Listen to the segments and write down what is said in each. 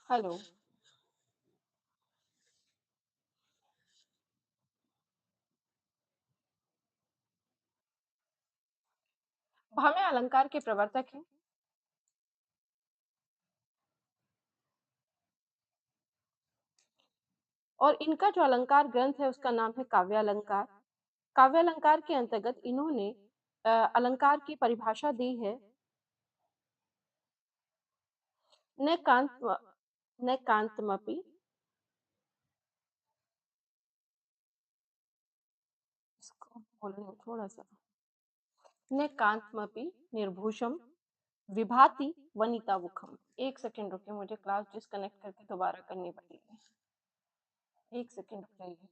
Hello. भावे अलंकार के प्रवर्तक हैं। और इनका जो अलंकार ग्रंथ है उसका नाम है काव्य अलंकार। काव्य अलंकार के अंतर्गत इन्होंने अलंकार की परिभाषा दी है। नैकांत नैकांतमपि। इसको बोलने में थोड़ा सा। नैकांतमपि निर्भूषम विभाति वनिता मुखम। एक सेकंड रुकिए, मुझे क्लास डिस्कनेक्ट करके दोबारा करनी पड़ेगी। एक सेकंड रुकिए।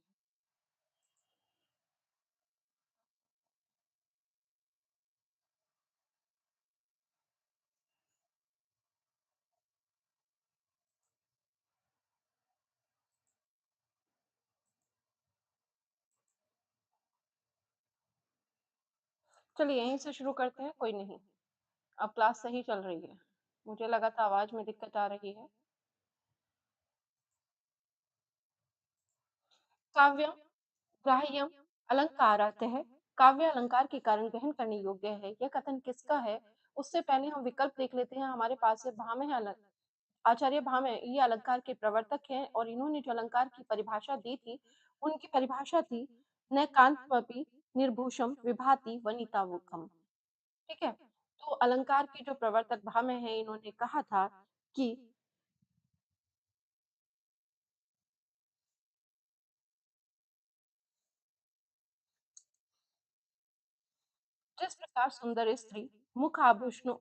चलिए यहीं से शुरू करते हैं, कोई नहीं। अब क्लास सही चल रही है। मुझे लगा था आवाज में दिक्कत आ रही है। काव्यम ग्राह्यम अलंकारातः। काव्य अलंकार के कारण ग्रहण करने योग्य है। यह कथन किसका है? उससे पहले हम विकल्प देख लेते हैं। हमारे पास है भामह आचार्य भामह, ये अलंकार के प्रवर्तक हैं और इन्होंने जो अलंकार की परिभाषा दी थी, उनकी परिभाषा थी न कांतमपि निर्भूषम विभाति वनिता मुखम। ठीक है। तो अलंकार के जो प्रवर्तक भामह है, इन्होंने कहा था कि जिस प्रकार सुंदर स्त्री मुख आभूषणों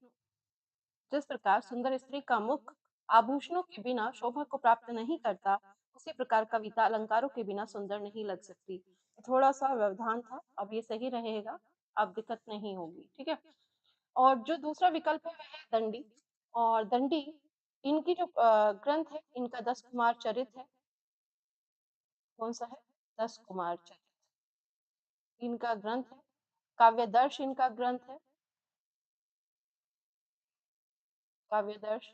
जिस प्रकार सुंदर स्त्री का मुख आभूषणों के बिना शोभा को प्राप्त नहीं करता, उसी प्रकार कविता अलंकारों के बिना सुंदर नहीं लग सकती। थोड़ा सा व्यवधान था, अब ये सही रहेगा। अब दिक्कत नहीं होगी, ठीक है। और जो दूसरा विकल्प है वह है दंडी। और दंडी, इनकी जो ग्रंथ है, इनका 10 कुमार चरित है। कौन सा है? 10 कुमार चरित इनका ग्रंथ है। काव्यदर्श इनका ग्रंथ है। काव्यदर्श।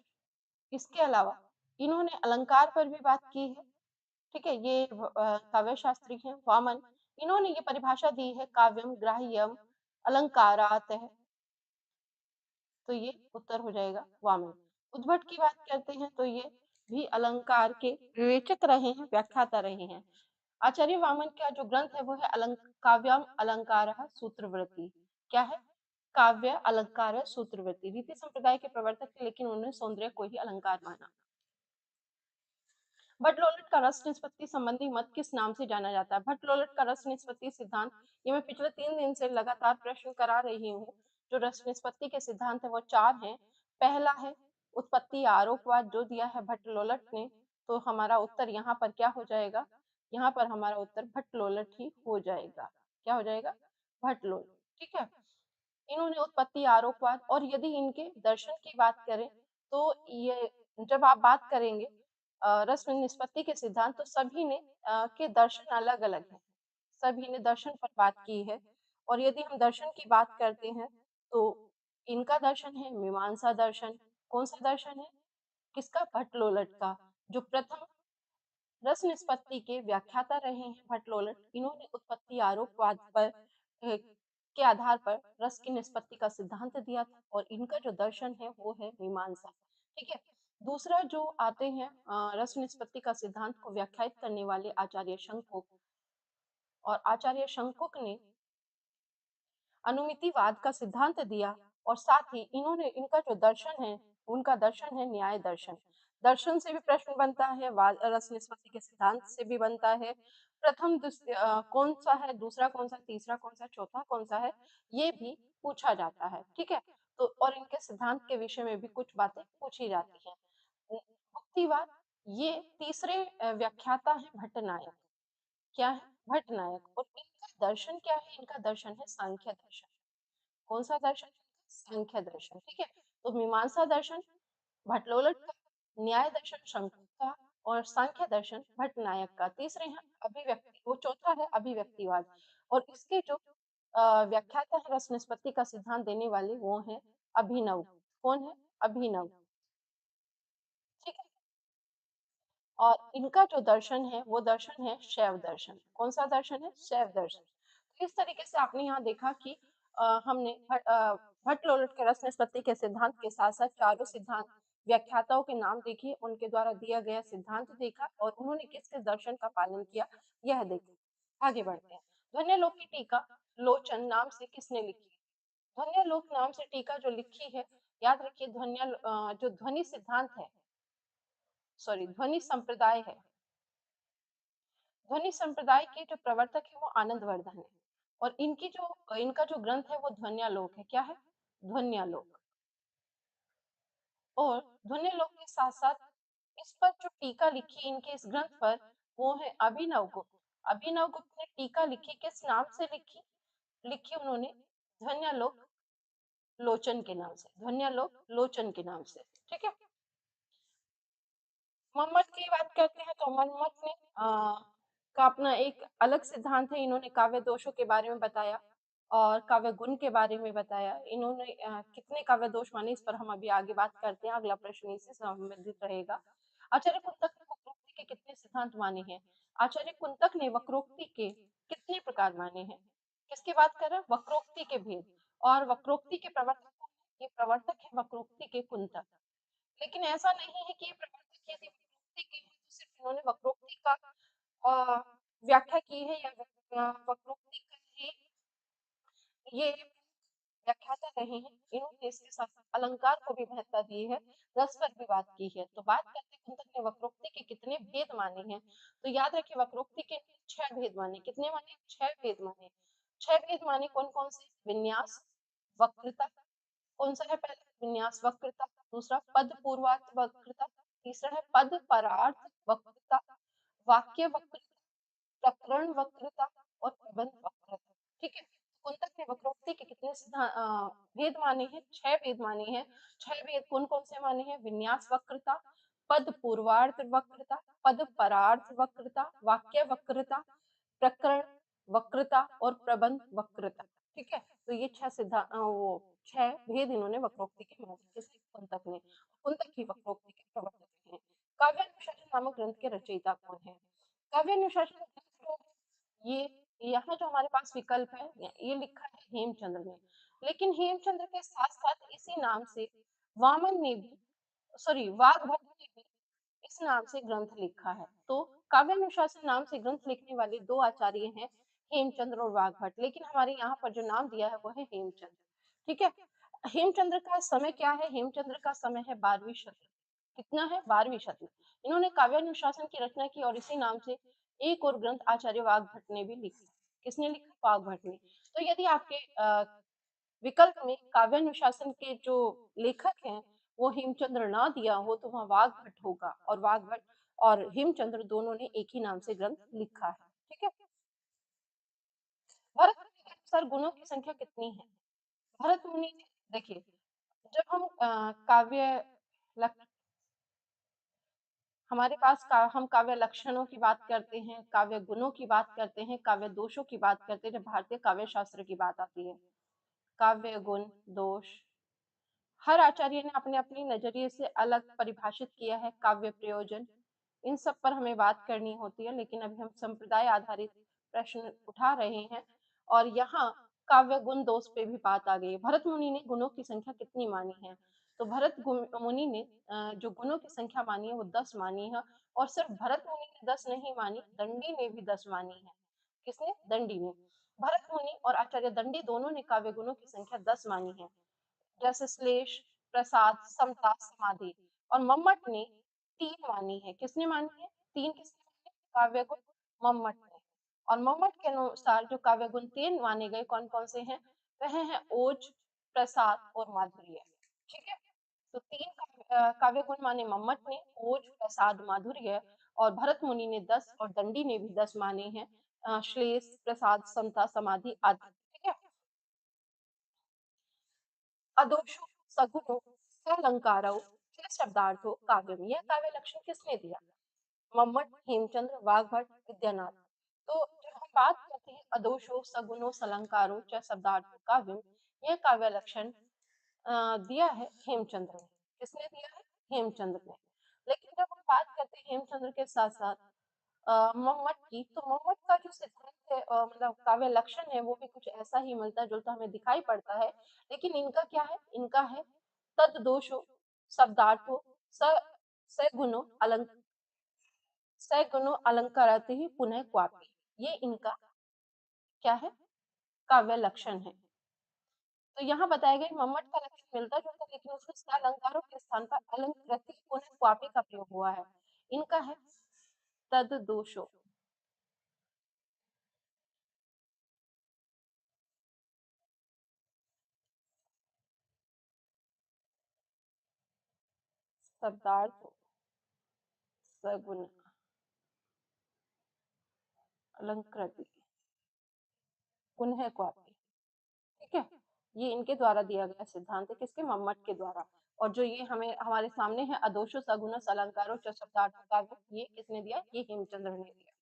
इसके अलावा इन्होंने अलंकार पर भी बात की है। ठीक है। ये काव्य शास्त्री हैं वामन। इन्होंने ये परिभाषा दी है काव्यम ग्राह्यम अलंकारात है। तो ये उत्तर हो जाएगा वामन। उद्भट की बात करते हैं तो ये भी अलंकार के विवेचक रहे हैं, व्याख्याता रहे हैं। आचार्य वामन का जो ग्रंथ है वो है काव्यम अलंकार सूत्रवृत्ति। क्या है? काव्य अलंकार सूत्रवृत्ति। रीति संप्रदाय के प्रवर्तक थे, लेकिन उन्होंने सौंदर्य को ही अलंकार माना। भट्ट-लोलट का रस निष्पत्ति संबंधी मत किस नाम से जाना जाता है? भट्ट-लोलट का रस निष्पत्ति सिद्धांत, ये मैं पिछले 3 दिन से लगातार प्रश्न करा रही हूँ। जो रस निष्पत्ति के सिद्धांत है वो 4 हैं। पहला है उत्पत्ति आरोपवाद, जो दिया है भट्ट-लोलट ने, तो हमारा उत्तर यहाँ पर क्या हो जाएगा? यहाँ पर हमारा उत्तर भट्ट-लोलट ही हो जाएगा। क्या हो जाएगा? भट्ट-लोलट, ठीक है। इन्होंने उत्पत्ति आरोपवाद, और यदि इनके दर्शन की बात करें तो ये, जब आप बात करेंगे रस में निष्पत्ति के सिद्धांत, तो सभी ने के दर्शन अलग-अलग हैं। सभी ने दर्शन पर बात की है। और यदि हम दर्शन की बात करते हैं तो इनका दर्शन है मीमांसा दर्शन। कौन-सा दर्शन है? किसका? भट्ट-लोलट का। जो प्रथम रस निष्पत्ति के व्याख्याता रहे हैं भट्ट-लोलट, इन्होंने उत्पत्ति आरोपवाद पर के आधार पर रस की निष्पत्ति का सिद्धांत दिया था, और इनका जो दर्शन है वो है मीमांसा। ठीक है। दूसरा जो आते हैं रस निष्पत्ति का सिद्धांत को व्याख्यायित करने वाले आचार्य शंकुक, और आचार्य शंकुक ने अनुमितिवाद का सिद्धांत दिया। और साथ ही इन्होंने, इनका जो दर्शन है, उनका दर्शन है न्याय दर्शन। दर्शन से भी प्रश्न बनता है, रस निष्पत्ति के सिद्धांत से भी बनता है। कौन सा है, दूसरा कौन सा, तीसरा कौन सा, चौथा कौन सा है, ये भी पूछा जाता है। ठीक है। तो और इनके सिद्धांत के विषय में भी कुछ बातें पूछी जाती हैं। मुक्तिवाद, ये तीसरे व्याख्याता है भट्टनायक। क्या है? भट्टनायक। और इनका दर्शन क्या है? इनका दर्शन है सांख्य दर्शन। कौन-सा दर्शन है? सांख्य दर्शन, ठीक है। तो मीमांसा दर्शन भट्टलोलट का, न्याय दर्शन शंकुक का, और सांख्य दर्शन भट्टनायक का। तीसरे हैं अभिव्यक्ति, वो चौथा है अभिव्यक्तिवाद। और इसके जो व्याख्याता है रस निष्पत्ति का सिद्धांत देने वाले, वो हैं अभिनव। कौन है? अभिनव। ठीक है। और इनका जो दर्शन है वो दर्शन है शैव दर्शन। कौन-सा दर्शन है? शैव दर्शन। तो इस तरीके से आपने यहाँ देखा कि हमने भट्ट लोल्लट के रस निष्पत्ति के सिद्धांत के साथ-साथ चारों सिद्धांत व्याख्याताओं के नाम देखे, उनके द्वारा दिया गया सिद्धांत देखा और उन्होंने किस-किस दर्शन का पालन किया, यह देखा। आगे बढ़ते हैं। ध्वन्यालोक की टीका लोचन नाम से किसने लिखी? ध्वन्यालोक नाम से टीका जो लिखी है, याद रखिए जो ध्वनि सिद्धांत है, सॉरी ध्वनि संप्रदाय है, ध्वनि संप्रदाय के जो प्रवर्तक है वो आनंदवर्धन है और इनका जो ग्रंथ है वो ध्वन्यालोक है। क्या है? ध्वन्यालोक। और ध्वन्यालोक के साथ-साथ इस पर जो टीका लिखी इनके इस ग्रंथ पर वो है अभिनवगुप्त। अभिनवगुप्त ने टीका लिखी, किस नाम से लिखी? लिखी उन्होंने ध्वन्यालोक लोचन के नाम से, ध्वन्यालोक लोचन के नाम से। ठीक है? मम्मट की बात करते हैं तो मम्मट ने का अपना एक अलग सिद्धांत है। इन्होंने काव्य दोषों के बारे में बताया और काव्य गुण के बारे में बताया। इन्होंने कितने काव्य दोष माने इस पर हम अभी आगे बात करते हैं। अगला प्रश्न इसी से संबंधित रहेगा। आचार्य कुंतक ने वक्रोक्ति के कितने सिद्धांत माने हैं? आचार्य कुंतक ने वक्रोक्ति के कितने प्रकार माने हैं? किसकी बात कर रहे हैं? वक्रोक्ति के भेद। और वक्रोक्ति के प्रवर्तक कौन है? ये प्रवर्तक है वक्रोक्ति के कुंतक। लेकिन ऐसा नहीं है कि ये प्रवर्तक यदि वक्रोक्ति के हैं तो सिर्फ इन्होंने वक्रोक्ति का अ, व्याख्या की है या वक्रोक्ति का ही ये व्याख्याता रहे हैं। इन्होंने इसके साथ अलंकार को भी महत्ता दी है, रस पर भी बात की है। तो बात करते हैं कुंतक ने वक्रोक्ति के कितने भेद माने हैं। तो याद रखिए वक्रोक्ति के 6 भेद माने। कितने माने? 6 भेद माने। 6 भेद माने कौन-कौन से? विन्यास, वक्रता, कौन-सा है पहला? विन्यास वक्रता, दूसरा पद पूर्वार्थ वक्रता, तीसरा है पद परार्थ वक्रता, वाक्य वक्रता, प्रकरण वक्रता और प्रबंध वक्रता। ठीक है? कुंतक ने वक्रोक्ति के कितने भेद माने हैं? 6 भेद माने हैं। 6 भेद कौन-कौन से माने हैं? विन्यास वक्रता, पद पूर्वार्थ वक्रता, पद परार्थ वक्रता, वाक्य वक्रता, प्रकरण वक्रता और प्रबंध वक्रता। ठीक है? तो ये 6 भेद इन्होंने वक्रोक्ति के माने। किसने? कुंतक ने। कुंतक ही वक्रोक्ति के प्रवर्तक हैं। काव्यानुशासन नामक ग्रंथ के रचयिता कौन है? काव्यानुशासन ग्रंथ जो ये यहाँ जो हमारे पास विकल्प है ये लिखा है हेमचंद्र ने। लेकिन हेमचंद्र के साथ-साथ इसी नाम से वामन ने भी, सॉरी वाग्भट ने भी इस नाम से ग्रंथ लिखा है। तो काव्यानुशासन नाम से ग्रंथ लिखने वाले 2 आचार्य हैं, हेमचंद्र और वाग्भट। लेकिन हमारे यहाँ पर जो नाम दिया है वो है हेमचंद्र। ठीक है? हेमचंद्र का समय क्या है? हेमचंद्र का समय है 12वीं शताब्दी। कितना है? 12वीं शताब्दी। इन्होंने काव्यानुशासन की रचना की और इसी नाम से एक और ग्रंथ आचार्य वाग्भट ने भी लिखा। किसने लिखा? वाग्भट ने। तो यदि आपके विकल्प में काव्यानुशासन के जो लेखक हैं वो हेमचंद्र ना दिया हो तो वहाँ वाग्भट होगा और वाग्भट और हेमचंद्र दोनों ने एक ही नाम से ग्रंथ लिखा है। ठीक है? भरत मुनि के अनुसार गुणों की संख्या कितनी है? भरत मुनि ने, देखिए, जब हम काव्य लक हमारे पास हम काव्य लक्षणों की बात करते हैं, काव्य गुणों की बात करते हैं, काव्य दोषों की बात करते हैं, जब भारतीय काव्य शास्त्र की बात आती है। काव्य गुण, दोष, हर आचार्य ने अपने अपने नजरिए से अलग परिभाषित किया है। काव्य प्रयोजन, इन सब पर हमें बात करनी होती है, लेकिन अभी हम संप्रदाय आधारित प्रश्न उठा रहे हैं और यहाँ काव्य गुण दोष पे भी बात आ गई है। भरत मुनि ने गुणों की संख्या कितनी मानी है? तो मुनि ने जो गुणों की संख्या मानी है वो 10 मानी है और सिर्फ भरत मुनि ने 10 नहीं मानी, दंडी ने भी 10 मानी है। किसने? दंडी ने। भरत मुनि और आचार्य दंडी दोनों ने काव्य गुणों की संख्या 10 मानी है। जैसे श्लेष, प्रसाद, समता, समाधि। और मम्मट ने 3 मानी है। किसने मानी है? 3 किसने मानी है? काव्य गुण मम्मट ने। और मम्मट के अनुसार जो काव्य गुण 3 माने गए कौन-कौन से हैं? वह हैं ओज, प्रसाद और माधुर्य। ठीक है? तो 3 काव्य गुण माने मम्मट ने, ओज, प्रसाद, माधुर्य और भरत मुनि ने 10 और दंडी ने भी 10 माने हैं। श्लेष, प्रसाद, समता, समाधि आदि। ठीक है? अदोषो, सगुणो, सालंकारो, शब्दार्थो काव्यम। यह काव्य लक्षण किसने दिया? मम्मट, हेमचंद्र, वाग्भट, विद्यानाथ। तो जब हम बात करते हैं अदोषो, सगुणो, सलंकारो च शब्दार्थो काव्यम, यह काव्य लक्षण दिया है हेमचंद्र ने। किसने दिया है? हेमचंद्र ने। लेकिन जब हम बात करते हैं हेमचंद्र के साथ-साथ मम्मट की, तो मम्मट का जो सिद्धांत है मतलब काव्य लक्षण है वो भी कुछ ऐसा ही मिलता-जुलता हमें दिखाई पड़ता है। लेकिन इनका क्या है? इनका है तद दोषो, शब्दार्थो, स सगुणो सगुणो अलंकाराते ही पुनः क्वापि। ये इनका क्या है? काव्य लक्षण है। तो यहाँ बताया गया मम्मट का लक्षण मिलता-जुलता लेकिन उसमें स अलंकारों के स्थान पर अलंकृति पुनः क्वापि का प्रयोग हुआ है। इनका है तद दोषो, शब्दार्थ, सगुण, अलंकृति, पुनः क्वापि। ठीक है? ये इनके द्वारा दिया गया सिद्धांत है, किसके? मम्मट के द्वारा। और जो ये हमें हमारे सामने है अदोषो सगुणस अलंकारो च शब्दार्थो काव्य, ये किसने दिया? ये हेमचंद्र ने दिया।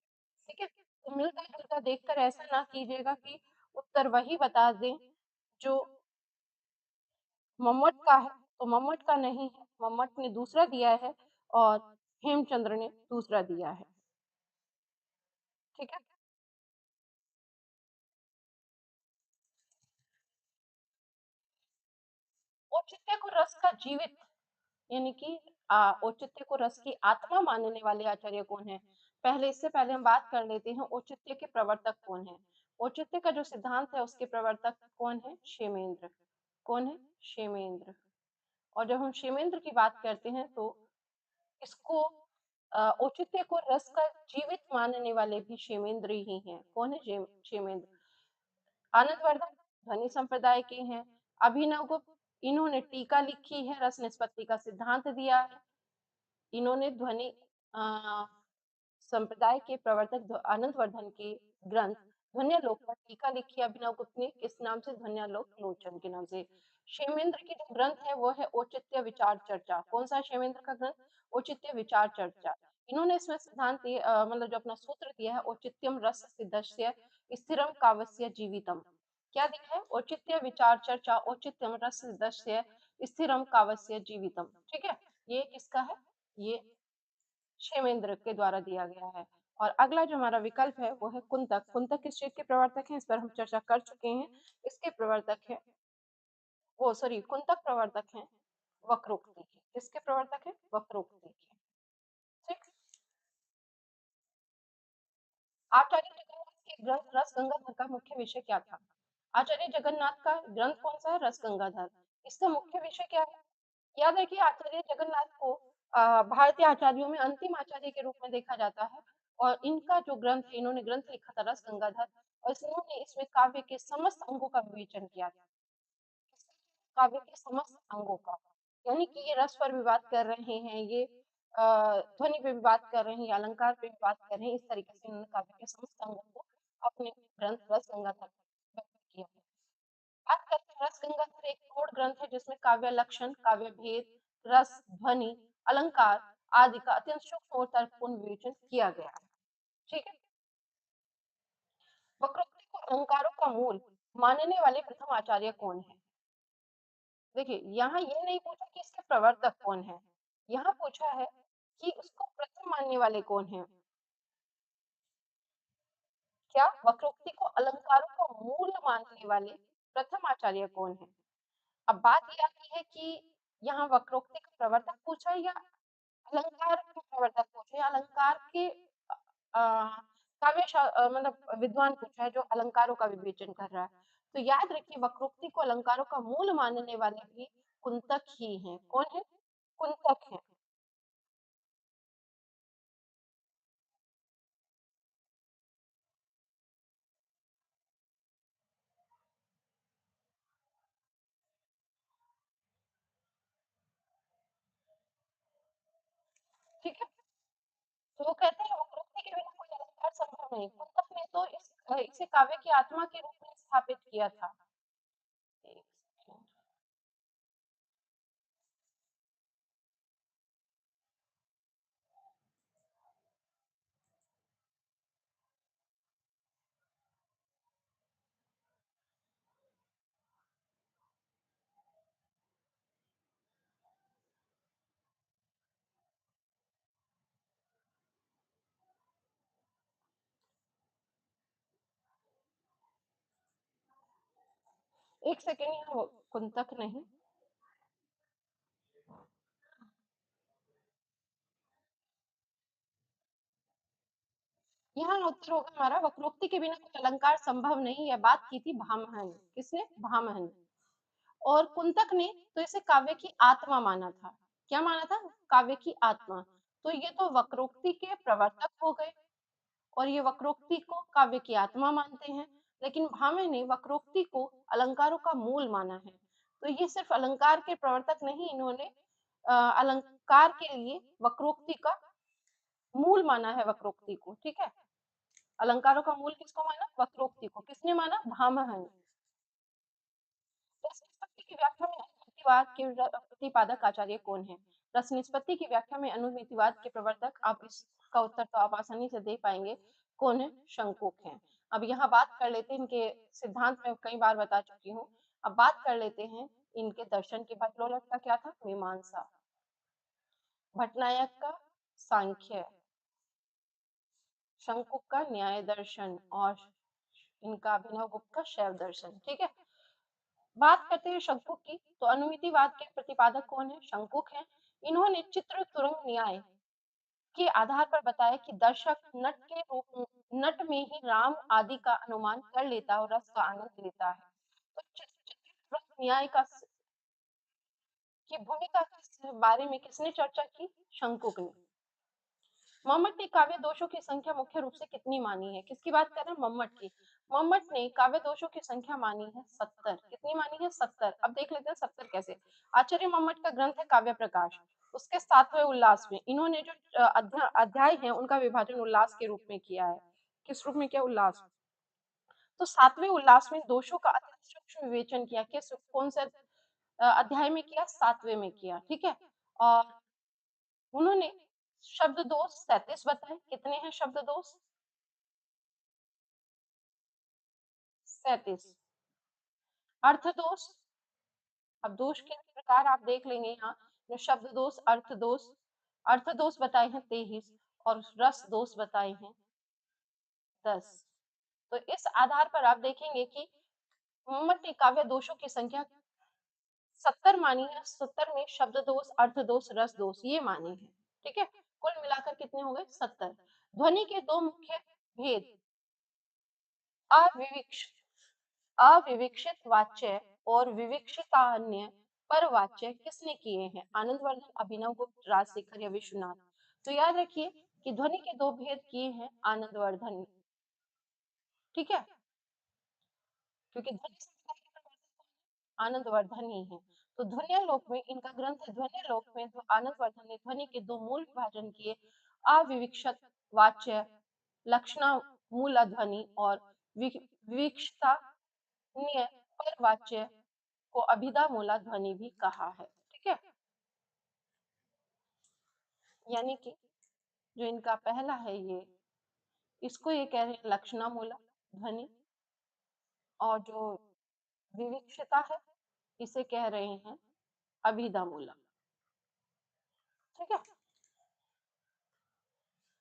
ठीक है? तो मिलता-जुलता देखकर ऐसा ना कीजिएगा कि उत्तर वही बता दें जो मम्मट का है, तो मम्मट का नहीं है, मम्मट ने दूसरा दिया है और हेमचंद्र ने दूसरा दिया है। ठीक है? औचित्य को रस का जीवित यानी कि औचित्य को रस की आत्मा मानने वाले आचार्य कौन है? इससे पहले हम बात कर लेते हैं औचित्य के प्रवर्तक कौन है? औचित्य का जो सिद्धांत है उसके प्रवर्तक कौन है? क्षेमेंद्र। कौन है? क्षेमेंद्र। और जब हम क्षेमेंद्र की बात करते हैं तो इसको औचित्य को रस का जीवित मानने वाले भी क्षेमेंद्र ही हैं। कौन है क्षेमेंद्र? आनंदवर्धन ध्वनि संप्रदाय के हैं। अभिनवगुप्त इन्होंने टीका लिखी है, रस निष्पत्ति का सिद्धांत दिया है। इन्होंने ध्वनि अ, संप्रदाय के प्रवर्तक आनंदवर्धन के ग्रंथ ध्वन्यालोक पर टीका लिखी है अभिनव गुप्त ने किस नाम से? ध्वन्यालोक लोचन के नाम से। क्षेमेंद्र की जो ग्रंथ है वो है औचित्य विचार चर्चा। कौन सा है क्षेमेंद्र का ग्रंथ? औचित्य विचार चर्चा। इन्होंने इसमें सिद्धांत मतलब जो अपना सूत्र दिया है औचित्यम रस सिद्धस्य स्थिरम काव्यस्य जीवितम। क्या दिया है? औचित्य विचार चर्चा औचित्यम रस सिद्धस्य स्थिरम काव्यस्य जीवितम। ठीक है? ये किसका है? ये क्षेमेंद्र के द्वारा दिया गया है। और अगला जो हमारा विकल्प है वो है कुंतक। कुंतक किस चीज़ के प्रवर्तक हैं? इस पर हम चर्चा कर चुके हैं। इसके प्रवर्तक है वो सॉरी कुंतक प्रवर्तक हैं वक्रोक्ति के। किसके प्रवर्तक हैं? वक्रोक्ति के। ठीक? आचार्य जगन्नाथ के ग्रंथ रस गंगाधर का मुख्य विषय क्या था? आचार्य जगन्नाथ का ग्रंथ कौन सा है? रस गंगाधर। इसका मुख्य विषय क्या है? याद रखिए आचार्य जगन्नाथ को भारतीय आचार्यों में अंतिम आचार्य के रूप में देखा जाता है और इनका जो ग्रंथ है इन्होंने ग्रंथ लिखा था रस गंगाधर और इन्होंने इसमें काव्य के समस्त अंगों का विवेचन किया था। काव्य के समस्त अंगों का यानी कि ये रस पर भी बात कर रहे हैं ये ध्वनि पे भी बात कर रहे हैं ये अलंकार पे भी बात कर रहे हैं इस तरीके से उन्होंने काव्य के समस्त अंगों को अपने ग्रंथ रस गंगाधर में व्यक्त किया है। बात करते हैं रस गंगाधर एक प्रौढ़ ग्रंथ है जिसमें काव्य लक्षण, काव्य भेद, रस, ध्वनि, अलंकार आदि का अत्यंत सूक्ष्म और तर्कपूर्ण विवेचन किया गया है। ठीक है? वक्रोक्ति को अलंकारों का मूल मानने वाले प्रथम आचार्य कौन है? देखिए, यहाँ ये नहीं पूछा कि इसके प्रवर्तक कौन है, यहाँ पूछा है कि उसको प्रथम मानने वाले कौन हैं? क्या वक्रोक्ति को अलंकारों का मूल मानने वाले प्रथम आचार्य कौन हैं? अब बात ये आती है कि यहाँ वक्रोक्ति का प्रवर्तक पूछा है या अलंकार के प्रवर्तक पूछे, अलंकार के मतलब विद्वान पूछा है जो अलंकारों का विवेचन कर रहा है। तो याद रखिए वक्रोक्ति को अलंकारों का मूल मानने वाले भी कुंतक ही हैं। कौन है? कुंतक हैं। ठीक है? तो वो कहते हैं वक्रोक्ति के बिना कोई अलंकार संभव नहीं। कुंतक ने तो इसे काव्य की आत्मा के रूप में स्थापित किया था। एक सेकंड। 1 सेकंड, यहाँ कुंतक नहीं, यहाँ उत्तर होगा हमारा वक्रोक्ति के बिना कोई अलंकार संभव नहीं, यह बात की थी भामह ने। किसने? भामह ने। और कुंतक ने तो इसे काव्य की आत्मा माना था। क्या माना था? काव्य की आत्मा। तो ये तो वक्रोक्ति के प्रवर्तक हो गए और ये वक्रोक्ति को काव्य की आत्मा मानते हैं। लेकिन भावे ने वक्रोक्ति को अलंकारों का मूल माना है। तो ये सिर्फ अलंकार के प्रवर्तक नहीं, इन्होंने अलंकार के लिए वक्रोक्ति का मूल माना है वक्रोक्ति को। ठीक है, अलंकारों का मूल किसको माना? वक्रोक्ति को। किसने माना? भामह ने। रस निष्पत्ति की व्याख्या में अनुमितिवाद के प्रतिपादक आचार्य कौन है? रस निष्पत्ति की व्याख्या में अनुमितिवाद के प्रवर्तक, आप इसका उत्तर तो आप आसानी से दे पाएंगे, कौन है? शंकुक हैं। अब यहाँ बात कर लेते हैं, इनके सिद्धांत में कई बार बता चुकी हूँ। अब बात कर लेते हैं इनके दर्शन की। भट्टलोलट का क्या था? मीमांसा। भट्टनायक का सांख्य। शंकुक का न्याय दर्शन और इनका अभिनव गुप्त का शैव दर्शन। ठीक है, बात करते हैं शंकुक की, तो अनुमितिवाद के प्रतिपादक कौन है? शंकुक हैं। इन्होंने चित्र तुरंग न्याय के आधार पर बताया कि दर्शक नट में ही राम आदि का अनुमान कर लेता है और रस का आनंद लेता है। तो चित्र तुरंग न्याय का की भूमिका के बारे में किसने चर्चा की? शंकुक ने। मम्मट ने काव्य दोषों की संख्या मुख्य रूप से कितनी मानी है? किसकी बात कर रहे हैं? मम्मट की। मम्मट ने काव्य दोषों की संख्या मानी है 70। कितनी मानी है? 70। अब देख लेते हैं 70 कैसे। आचार्य मम्मट का ग्रंथ है काव्य प्रकाश। उसके 7वें उल्लास में इन्होंने जो अध्याय है उनका विभाजन उल्लास के रूप में किया है। किस रूप में किया? उल्लास। तो 7वें उल्लास में दोषों का अत्यंत सूक्ष्म विवेचन किया। किस कौन से अध्याय में किया? 7वें में किया। ठीक है, और उन्होंने शब्द दोष 37 बताए। कितने हैं शब्द दोष? 37। अर्थ दोष, अब दोष के प्रकार आप देख लेंगे यहाँ, जो शब्द दोष, अर्थ दोष बताए हैं 23 और रस दोष बताए हैं 10। तो इस आधार पर आप देखेंगे कि मोहम्मद ने काव्य दोषों की संख्या 70 मानी है। 70 में शब्द दोष, अर्थ दोष, रस दोष ये माने हैं। ठीक है, कुल मिलाकर कितने हो गए? 70। ध्वनि के दो मुख्य भेद, अविविक्ष अविविक्षित वाच्य और विविक्षितान्य पर वाच्य किसने किए हैं? आनंदवर्धन, अभिनव गुप्त, राजशेखर या विश्वनाथ? तो याद रखिए कि ध्वनि के दो भेद किए हैं आनंदवर्धन ने। ठीक है, क्योंकि ध्वनि संस्कार के प्रवर्तक आनंदवर्धन ही है। तो ध्वन्यालोक में इनका ग्रंथ है ध्वन्यालोक में, तो आनंदवर्धन ने ध्वनि के दो मूल विभाजन किए, अविविक्षित वाच्य लक्षणा मूल ध्वनि और विविक्षता परवाच्य को अभिधा मूला ध्वनि भी कहा है। ठीक है, यानी कि जो इनका पहला है ये, इसको ये कह रहे हैं लक्षणा मूला ध्वनि, और जो विविक्षता है इसे कह रहे हैं अभिधा मूला। ठीक है,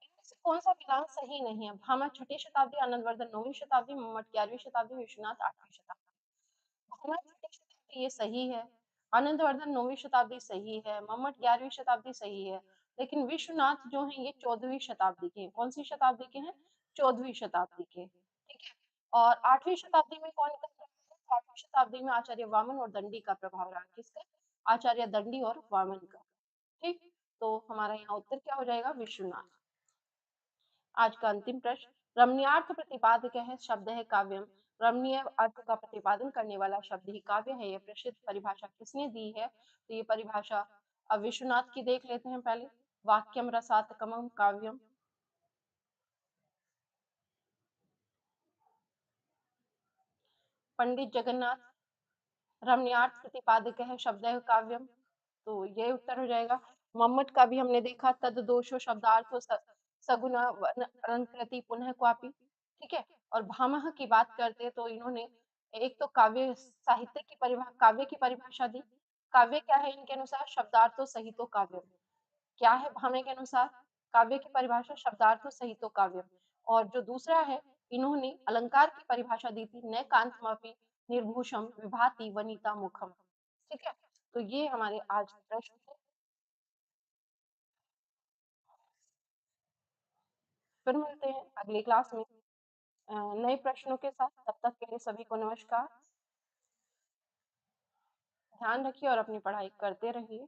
इनमें से कौन सा विधान सही नहीं है? भामा 6ठी शताब्दी, आनंदवर्धन 9वीं शताब्दी, मम्मट 11वीं शताब्दी, विश्वनाथ 8वीं शताब्दी। भामा 6ठी शताब्दी ये सही है, आनंदवर्धन 9वीं शताब्दी सही है, मम्मट 11वीं शताब्दी सही है। लेकिन विश्वनाथ जो है ये 14वीं शताब्दी के हैं। कौन सी शताब्दी के हैं? 14वीं शताब्दी के। ठीक है, और 8वीं शताब्दी में कौन का प्रभाव है? 8वीं शताब्दी में आचार्य वामन और दंडी का प्रभाव रहा। किसका? आचार्य दंडी और वामन का। ठीक, तो हमारा यहाँ उत्तर क्या हो जाएगा? विश्वनाथ। आज का अंतिम प्रश्न, रमणीयार्थ प्रतिपादक है शब्द है काव्यम। रमणीय अर्थ का प्रतिपादन करने वाला शब्द ही काव्य है। यह प्रसिद्ध परिभाषा किसने दी है? तो ये परिभाषा अब विश्वनाथ की देख लेते हैं पहले। वाक्यम रसात्मकम काव्यम। पंडित जगन्नाथ, रमणीयार्थ प्रतिपादक है शब्द है काव्यम, तो ये उत्तर हो जाएगा। मम्मट का भी हमने देखा, तद दोषो शब्दार्थो सगुना अलंकृति पुनः क्वापि। ठीक है, और भामह की बात करते हैं तो इन्होंने एक तो काव्य साहित्य की परिभाषा, काव्य की परिभाषा दी। काव्य क्या है इनके अनुसार? शब्दार्थो सहितो काव्य। क्या है भामे के अनुसार? काव्य की परिभाषा शब्दार्थो सहितो काव्य। और जो दूसरा है, इन्होंने अलंकार की परिभाषा दी थी, न कांतमापी निर्भूषम विभाति वनिता मुखम। ठीक है? तो ये हमारे आज के प्रश्न थे। फिर मिलते हैं अगली क्लास में नए प्रश्नों के साथ। तब तक के लिए सभी को नमस्कार। ध्यान रखिए और अपनी पढ़ाई करते रहिए।